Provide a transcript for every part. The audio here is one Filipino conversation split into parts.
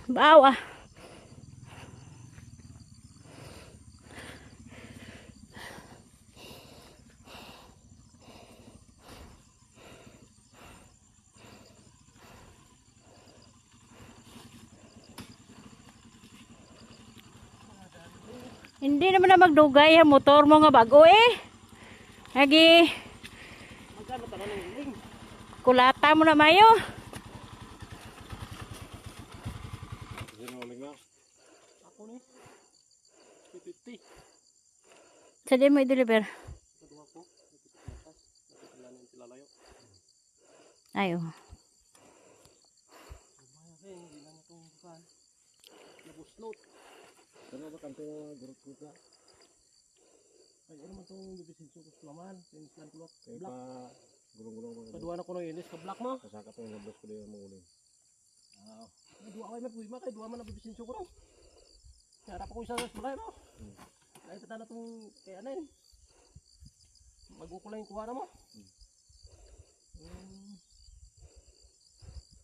Bawa. Hindi naman na magdugay ang motor mo nga bago eh. Lagi. Kulata mo na mayo. Ako ni. 50. Sa di mo i-deliver. Kedua ko. Ayo. Hindi lang itong bukan. Nabuslot. Ano ba kanto gurut ko ka? Ay, ano man itong bibisinso ko naman. Pinislan ko Kaya black. pa gulong-gulong mo. Kaduwa na ko ng inis ka black mo. Kasaka to yung nablos ko din ang uling. Kaduwa ko yung mapuwi ma. Kaduwa man ang bibisinso ko rin. Harap ako isa sa sulay mo. Ay, tata na itong kaya na yun. Magkukulay yung kuha na mo.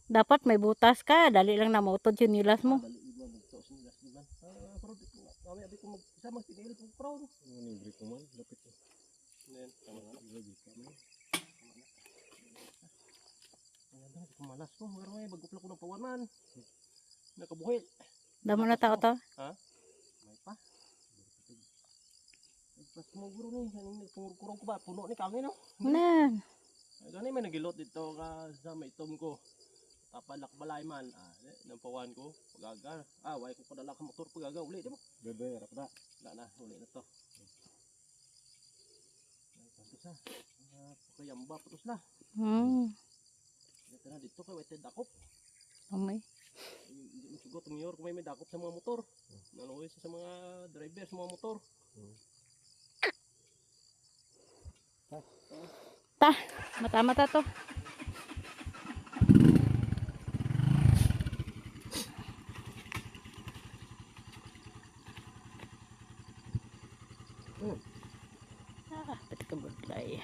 Dapat may butas ka. Dali lang na mautod yung nilas mo. Dali iba magto sinilas naman. Pero kami abi ko isa magtinil ko proud. Ini break ko man, lapit ko. Nen, tama na. Lagi ka man. Ayan, kumalas ko. Meron ay bagupla ko ng pawan man. Nakabuhi. Damo na tao to. May pa. Pas mo guro ni, kaning kurong ko ba puno ni kangin no. Nan. Gani may nagilot dito ka sa may itom ko. Tapalak balay man, nang pawan ko, pagaga. Way ko padala ka motor pagaga uli di mo. Bebe, harap na. Na uli na to. Tapos na. Pakayamba patos na. Dito na dito kay waited dakop. Umay. Hindi mo sugot mayor kung may dakop sa mga motor. Naluwi sa mga driver sa mga motor. Ta, mata-mata to. Pati ka budlay.